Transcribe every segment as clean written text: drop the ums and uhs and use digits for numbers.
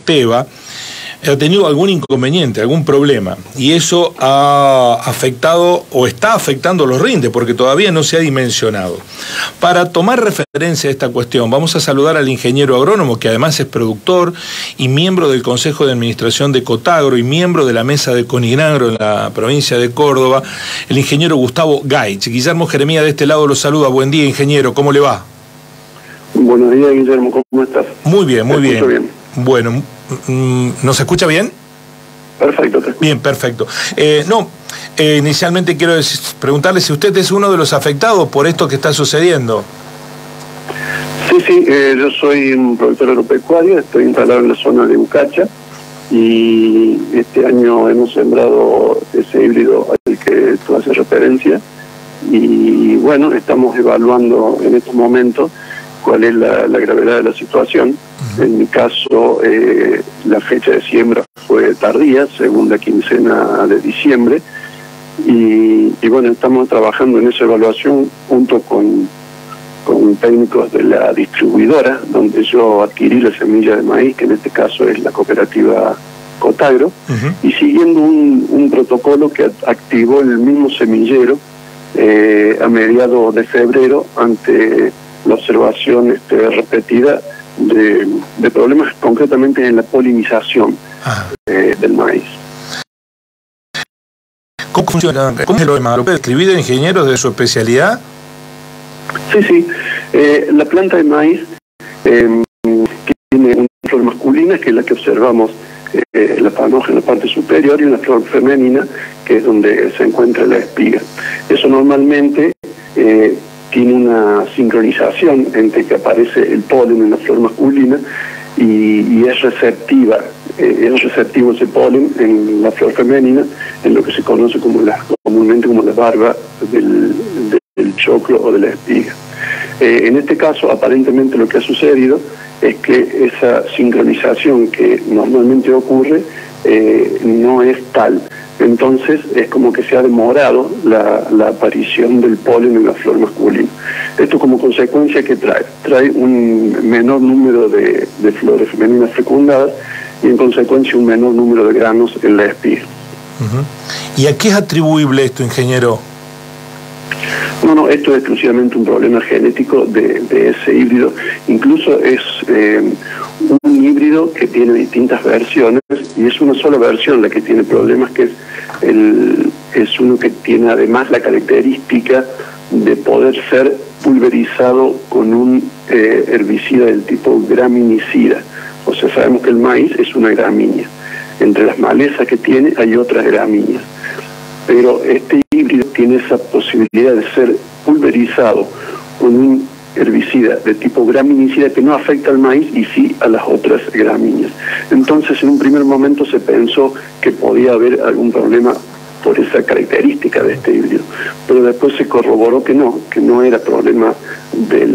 Esteva, ha tenido algún inconveniente, algún problema, y eso ha afectado o está afectando los rindes, porque todavía no se ha dimensionado. Para tomar referencia a esta cuestión, vamos a saludar al ingeniero agrónomo, que además es productor y miembro del Consejo de Administración de Cotagro y miembro de la mesa de Conigranagro en la provincia de Córdoba, el ingeniero Gustavo Gaich. Guillermo Jeremía de este lado lo saluda. Buen día, ingeniero, ¿cómo le va? Buenos días, Guillermo, ¿cómo estás? Muy bien, muy bien. Bueno, ¿nos escucha bien? Perfecto. Bien, perfecto. Inicialmente quiero preguntarle si usted es uno de los afectados por esto que está sucediendo. Sí, yo soy un productor agropecuario, estoy instalado en la zona de Ucacha y este año hemos sembrado ese híbrido al que tú haces referencia y bueno, estamos evaluando en estos momentos cuál es la gravedad de la situación. En mi caso, la fecha de siembra fue tardía, segunda quincena de diciembre, y bueno, estamos trabajando en esa evaluación junto con técnicos de la distribuidora, donde yo adquirí la semilla de maíz, que en este caso es la cooperativa Cotagro, y siguiendo un protocolo que activó el mismo semillero a mediados de febrero ante la observación repetida de problemas concretamente en la polinización del maíz. ¿Cómo funciona? ¿Cómo es el problema? ¿Lo puede describir, ingeniero, de su especialidad? Sí. La planta de maíz tiene una flor masculina, que es la que observamos la panoja en la parte superior, y una flor femenina, que es donde se encuentra la espiga. Eso normalmente tiene una sincronización entre que aparece el polen en la flor masculina y es receptivo ese polen en la flor femenina, en lo que se conoce comúnmente como la barba del choclo o de la espiga. En este caso, aparentemente lo que ha sucedido es que esa sincronización que normalmente ocurre no es tal. Entonces es como que se ha demorado la aparición del polen en la flor masculina. Esto como consecuencia que trae un menor número de flores femeninas fecundadas y en consecuencia un menor número de granos en la espiga. ¿Y a qué es atribuible esto, ingeniero? No, esto es exclusivamente un problema genético de ese híbrido. Incluso es un híbrido que tiene distintas versiones y es una sola versión la que tiene problemas, que es uno que tiene además la característica de poder ser pulverizado con un herbicida del tipo graminicida. O sea, sabemos que el maíz es una gramínea. Entre las malezas que tiene hay otras gramíneas. Pero este híbrido tiene esa posibilidad de ser pulverizado con un herbicida de tipo graminicida que no afecta al maíz y sí a las otras gramíneas. Entonces, en un primer momento se pensó que podía haber algún problema por esa característica de este híbrido, pero después se corroboró que no era problema de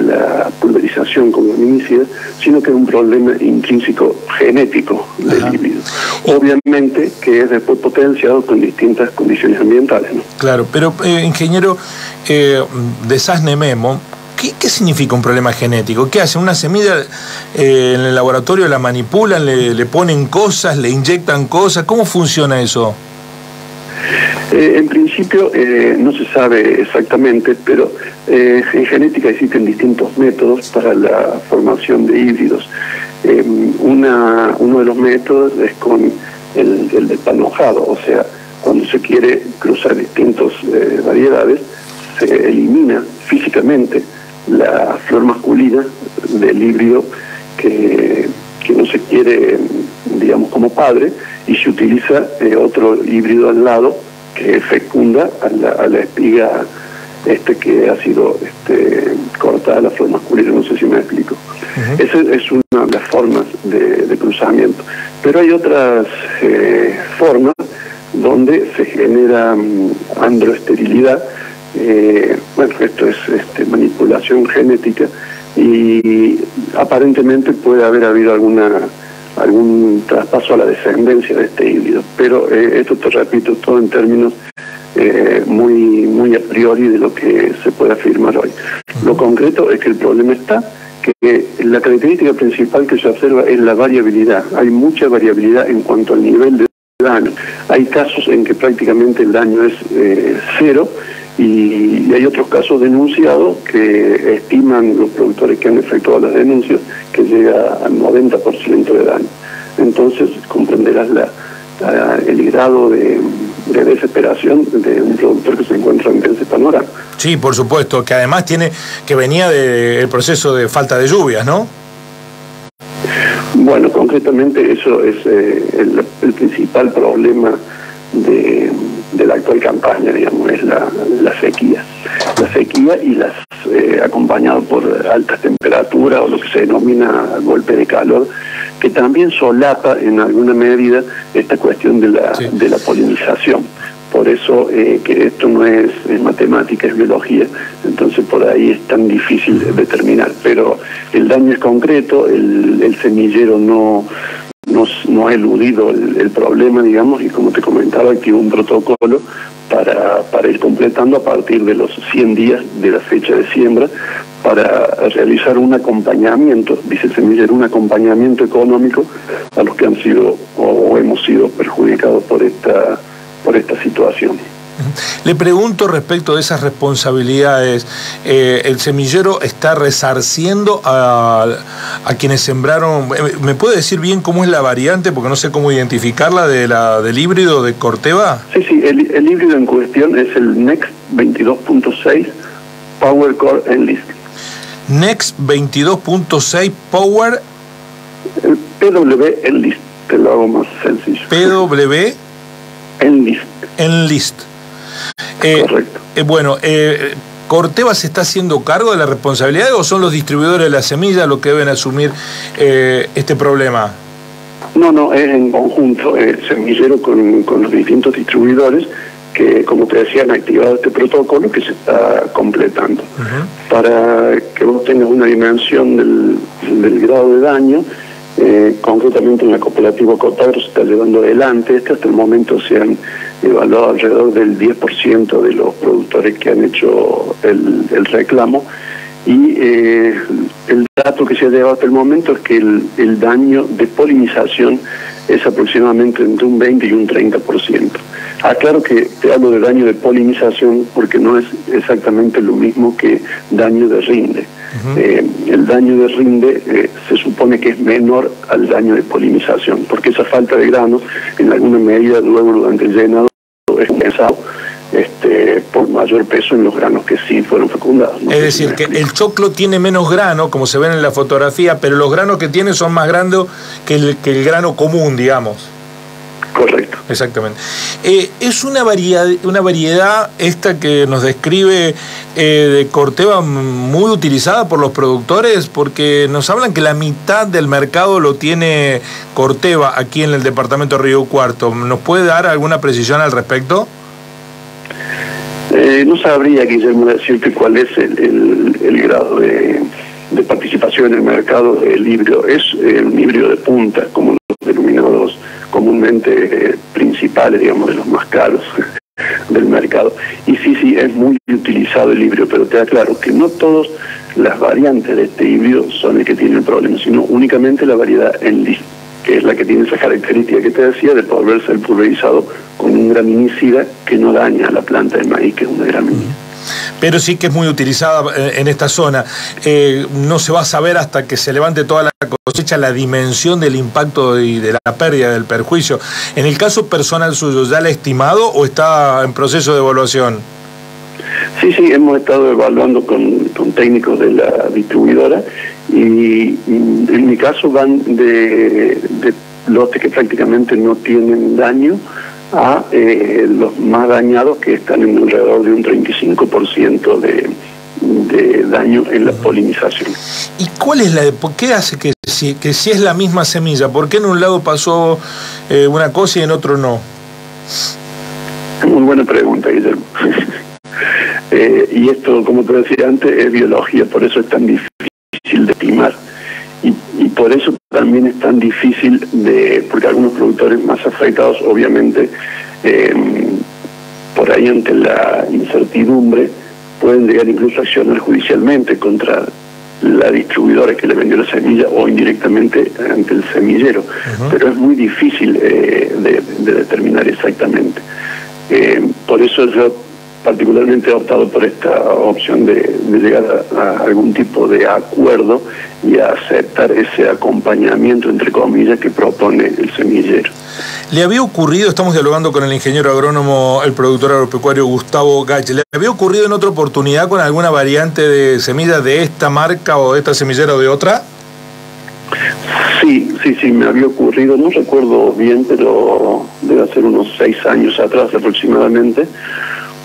la pulverización con graminicida, sino que era un problema intrínseco genético del híbrido. Obviamente que es después potenciado con distintas condiciones ambientales, ¿no? Claro, pero ingeniero de Sasne Memo, ¿qué significa un problema genético? ¿Qué hacen? ¿Una semilla en el laboratorio la manipulan, le ponen cosas, le inyectan cosas? ¿Cómo funciona eso? En principio no se sabe exactamente, pero en genética existen distintos métodos para la formación de híbridos. Uno de los métodos es con el despanojado, o sea, cuando se quiere cruzar distintas variedades, se elimina físicamente la flor masculina del híbrido que no se quiere, digamos, como padre, y se utiliza otro híbrido al lado que fecunda a la espiga que ha sido cortada la flor masculina. No sé si me explico. Esa es una de las formas de cruzamiento. Pero hay otras formas donde se genera androesterilidad. Esto es manipulación genética y aparentemente puede haber habido algún traspaso a la descendencia de este híbrido, pero esto, te repito, todo en términos muy a priori de lo que se puede afirmar hoy. Lo concreto es que el problema está, que la característica principal que se observa es la variabilidad. Hay mucha variabilidad en cuanto al nivel de daño. Hay casos en que prácticamente el daño es cero, y hay otros casos denunciados que estiman los productores que han efectuado las denuncias que llega al 90% de daño. Entonces comprenderás el grado de desesperación de un productor que se encuentra en ese panorama. Sí, por supuesto, que además venía del proceso de falta de lluvias, ¿no? Bueno, concretamente eso es el principal problema de la actual campaña, digamos, es la sequía. La sequía y acompañado por altas temperaturas o lo que se denomina golpe de calor, que también solapa en alguna medida esta cuestión de la polinización. Por eso que esto no es matemática, es biología, entonces por ahí es tan difícil de determinar. Pero el daño es concreto, el semillero no ha eludido el problema, digamos, y como te comentaba, activó un protocolo para ir completando a partir de los 100 días de la fecha de siembra, para realizar un acompañamiento, dice el semillero, un acompañamiento económico a los que han sido o hemos sido perjudicados por esta situación. Le pregunto respecto de esas responsabilidades, ¿el semillero está resarciendo a quienes sembraron? ¿Me puede decir bien cómo es la variante? Porque no sé cómo identificarla del híbrido de Corteva. Sí, el híbrido en cuestión es el Next 22.6 Power Core Enlist. Next 22.6 Power... PW Enlist, te lo hago más sencillo. PW Enlist. Correcto. Bueno, ¿Corteva se está haciendo cargo de la responsabilidad o son los distribuidores de la semilla los que deben asumir este problema? No, es en conjunto, semillero con los distintos distribuidores que, como te decía, han activado este protocolo que se está completando. Para que vos tengas una dimensión del grado de daño, concretamente en la cooperativa Cotagro se está llevando adelante. Hasta el momento se han evaluado alrededor del 10% de los productores que han hecho el reclamo, y el dato que se ha llevado hasta el momento es que el daño de polinización es aproximadamente entre un 20 y un 30%. Claro que te hablo de daño de polinización porque no es exactamente lo mismo que daño de rinde. El daño de rinde se supone que es menor al daño de polinización, porque esa falta de grano en alguna medida luego durante el llenado es compensado por mayor peso en los granos que sí fueron fecundados. Es decir, que el choclo tiene menos grano, como se ven en la fotografía, pero los granos que tiene son más grandes que el grano común, digamos. Correcto. Exactamente. Es una variedad esta que nos describe de Corteva muy utilizada por los productores, porque nos hablan que la mitad del mercado lo tiene Corteva aquí en el departamento de Río Cuarto. ¿Nos puede dar alguna precisión al respecto? No sabría, Guillermo, decirte cuál es el grado de participación en el mercado del híbrido. Es un híbrido de punta, como los denominados comúnmente principales, digamos, de los más caros del mercado. Y sí, es muy utilizado el híbrido, pero te aclaro que no todas las variantes de este híbrido son el que tiene el problema, sino únicamente la variedad Enlist, que es la que tiene esa característica que te decía de poder ser pulverizado con un graminicida que no daña a la planta de maíz, que es una gramínea. Pero sí que es muy utilizada en esta zona. No se va a saber hasta que se levante toda la cosecha la dimensión del impacto y de la pérdida, del perjuicio. En el caso personal suyo, ¿ya la ha estimado o está en proceso de evaluación? Sí, hemos estado evaluando con técnicos de la distribuidora, y en mi caso van de lotes que prácticamente no tienen daño a los más dañados, que están en alrededor de un 35% de daño en la polinización. ¿Y cuál es por qué hace que si es la misma semilla? ¿Por qué en un lado pasó una cosa y en otro no? Muy buena pregunta, Guillermo. Y esto, como te decía antes, es biología, por eso es tan difícil de estimar. Y por eso también es tan difícil porque algunos productores más afectados, obviamente, por ahí ante la incertidumbre, pueden llegar incluso a accionar judicialmente contra la distribuidora que le vendió la semilla o indirectamente ante el semillero. Pero es muy difícil de determinar exactamente. Por eso yo particularmente he optado por esta opción de llegar a algún tipo de acuerdo y a aceptar ese acompañamiento, entre comillas, que propone el semillero. ¿Le había ocurrido, estamos dialogando con el ingeniero agrónomo, el productor agropecuario Gustavo Gach, ¿le había ocurrido en otra oportunidad con alguna variante de semilla de esta marca o de esta semillera o de otra? Sí, me había ocurrido, no recuerdo bien, pero debe ser unos 6 años atrás aproximadamente,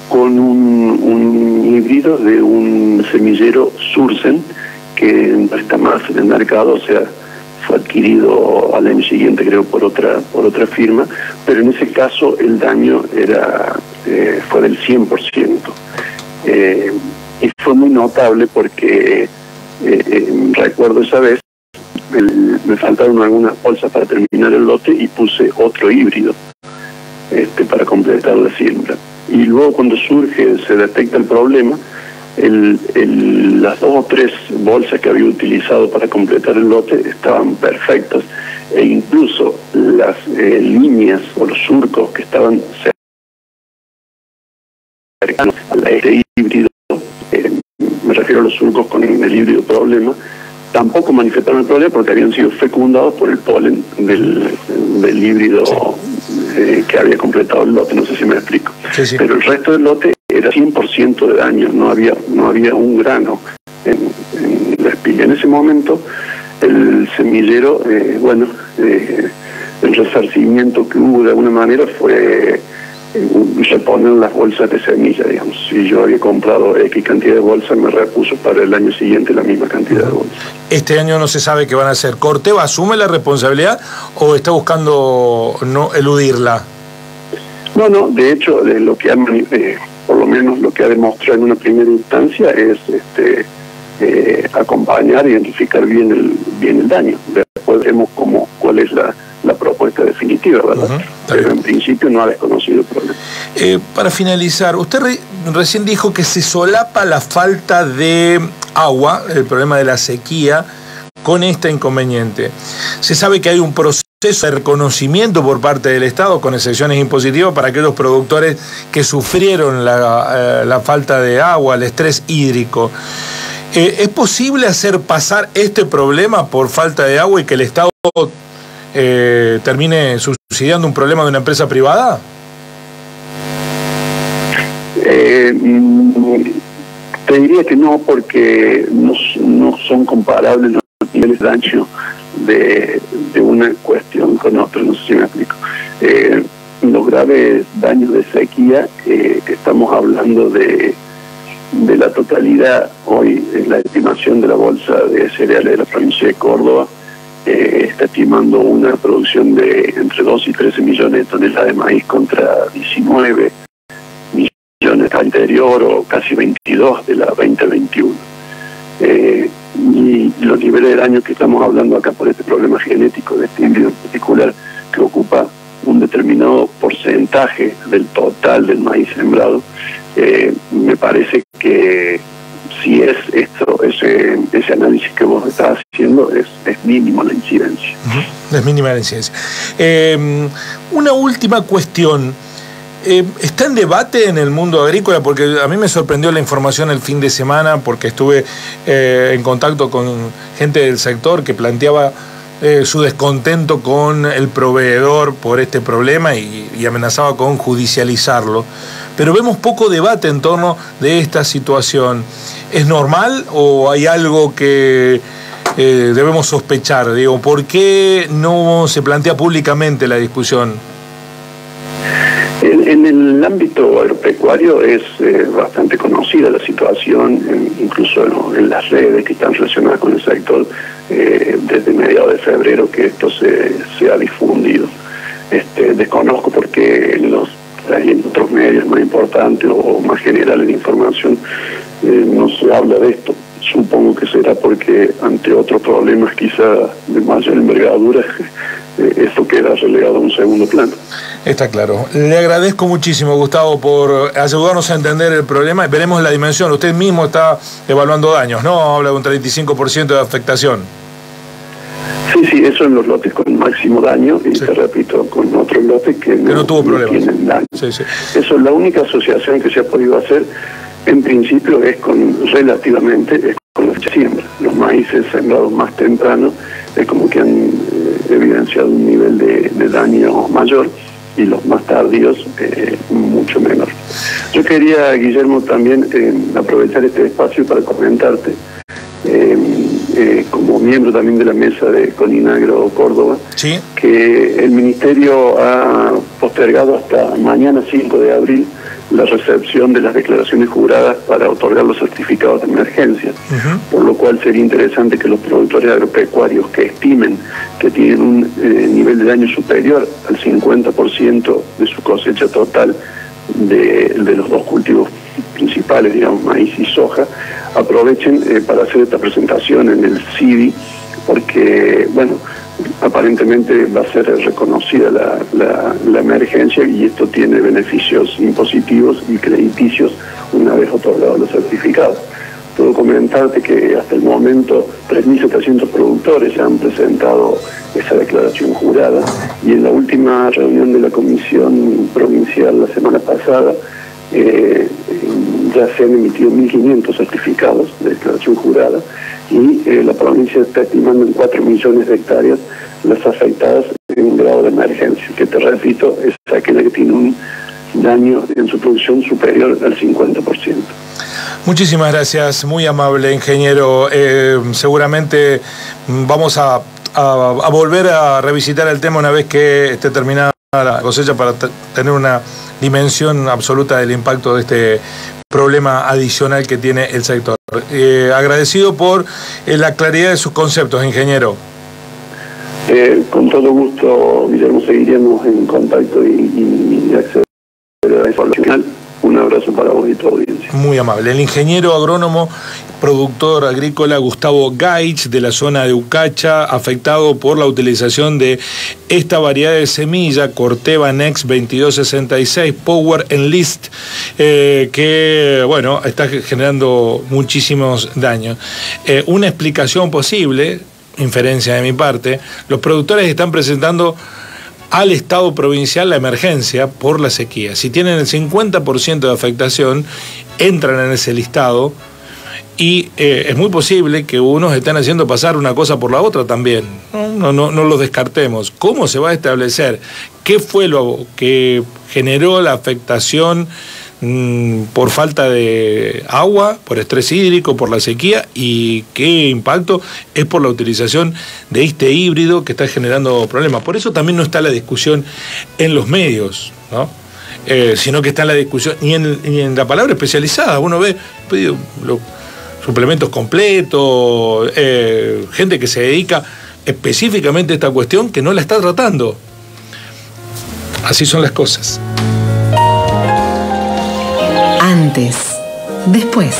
con un híbrido de un semillero Sursen, que no está más en el mercado, o sea, fue adquirido al año siguiente, creo, por otra firma, pero en ese caso el daño fue del 100%. Y fue muy notable porque recuerdo esa vez, me faltaron algunas bolsas para terminar el lote y puse otro híbrido para completar la siembra. Y luego cuando se detecta el problema, las 2 o 3 bolsas que había utilizado para completar el lote estaban perfectas, e incluso las líneas o los surcos que estaban cercanos a este híbrido, me refiero a los surcos con el híbrido problema, tampoco manifestaron el problema porque habían sido fecundados por el polen del híbrido que había completado el lote, no sé si me explico. Sí. Pero el resto del lote era 100% de daño, no había un grano en la espiga. En ese momento el semillero, el resarcimiento que hubo de alguna manera fue reponer las bolsas de semilla, digamos. Si yo había comprado X cantidad de bolsas, me repuso para el año siguiente la misma cantidad de bolsas. Este año no se sabe qué van a hacer. ¿Corteva asume la responsabilidad o está buscando no eludirla? No, de hecho, lo que por lo menos lo que ha demostrado en una primera instancia es acompañar e identificar bien el daño. Después vemos cuál es la propuesta definitiva, ¿verdad? Pero en principio no ha desconocido el problema. Para finalizar, usted recién dijo que se solapa la falta de agua, el problema de la sequía, con este inconveniente. Se sabe que hay un proceso de reconocimiento por parte del Estado, con excepciones impositivas, para aquellos productores que sufrieron la falta de agua, el estrés hídrico. ¿Es posible hacer pasar este problema por falta de agua y que el Estado termine subsidiando un problema de una empresa privada? Te diría que no, porque no son comparables los niveles de daño de una cuestión con otra, no sé si me explico. Los graves daños de sequía, estamos hablando de la totalidad hoy, la estimación de la bolsa de cereales de la provincia de Córdoba, está estimando una producción de entre 2 y 13 millones de toneladas de maíz contra 19 millones anterior, o casi 22 de la 2021. Y los niveles de daño que estamos hablando acá por este problema genético de este híbrido en particular, que ocupa un determinado porcentaje del total del maíz sembrado, me parece que si es ese análisis que vos estás haciendo, es mínimo la incidencia. Es mínima la incidencia. Una última cuestión. ¿Está en debate en el mundo agrícola? Porque a mí me sorprendió la información el fin de semana, porque estuve en contacto con gente del sector que planteaba su descontento con el proveedor por este problema y amenazaba con judicializarlo. Pero vemos poco debate en torno de esta situación. ¿Es normal o hay algo que debemos sospechar? Digo, ¿por qué no se plantea públicamente la discusión? En el ámbito agropecuario es bastante conocida la situación, incluso en las redes que están relacionadas con el sector, desde mediados de febrero que esto se ha difundido. Desconozco porque en otros medios más importantes o más generales de información no se habla de esto. Supongo que será porque ante otros problemas quizá de mayor envergadura esto queda relegado a un segundo plano. Está claro. Le agradezco muchísimo, Gustavo, por ayudarnos a entender el problema. Veremos la dimensión. Usted mismo está evaluando daños, ¿no? Habla de un 35% de afectación. Sí, eso en los lotes con máximo daño, y te repito, con otros lotes que no tuvo problemas. Tienen daño. Sí. Eso es la única asociación que se ha podido hacer, en principio, es con la siembra. Los maíces sembrados más temprano es como que han evidenciado un nivel de daño mayor, y los más tardíos mucho menor. Yo quería, Guillermo, también aprovechar este espacio para comentarte, como miembro también de la mesa de Coninagro Córdoba, ¿sí?, que el Ministerio ha postergado hasta mañana 5 de abril la recepción de las declaraciones juradas para otorgar los certificados de emergencia, por lo cual sería interesante que los productores agropecuarios que estimen que tienen un nivel de daño superior al 50% de su cosecha total de los dos cultivos principales, digamos, maíz y soja, aprovechen para hacer esta presentación en el CIDI, porque, bueno, aparentemente va a ser reconocida la emergencia, y esto tiene beneficios impositivos y crediticios una vez otorgados los certificados. Puedo comentarte que hasta el momento 3.700 productores ya han presentado esa declaración jurada, y en la última reunión de la Comisión Provincial la semana pasada ya se han emitido 1.500 certificados de declaración jurada, y la provincia está estimando en 4 millones de hectáreas las afectadas en un grado de emergencia, que te repito, es aquella que tiene un daño en su producción superior al 50%. Muchísimas gracias, muy amable, ingeniero. Seguramente vamos a volver a revisitar el tema una vez que esté terminada la cosecha, para tener una dimensión absoluta del impacto de este problema adicional que tiene el sector. Agradecido por la claridad de sus conceptos, ingeniero. Con todo gusto, Guillermo, seguiremos en contacto y acceder a la información. Un abrazo para vos y tu audiencia. Muy amable. El ingeniero agrónomo, productor agrícola Gustavo Gaich, de la zona de Ucacha, afectado por la utilización de esta variedad de semilla, Corteva Next 2266 Power Enlist, que, bueno, está generando muchísimos daños. Una explicación posible, inferencia de mi parte, los productores están presentando al Estado provincial la emergencia por la sequía. Si tienen el 50% de afectación, entran en ese listado, y es muy posible que unos estén haciendo pasar una cosa por la otra también. No lo descartemos. ¿Cómo se va a establecer qué fue lo que generó la afectación por falta de agua, por estrés hídrico, por la sequía, y qué impacto es por la utilización de este híbrido que está generando problemas? Por eso también no está la discusión en los medios, ¿no? Sino que está en la discusión y en la palabra especializada. Uno ve los suplementos completos, gente que se dedica específicamente a esta cuestión que no la está tratando. Así son las cosas. Antes, después,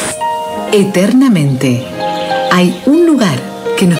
eternamente, hay un lugar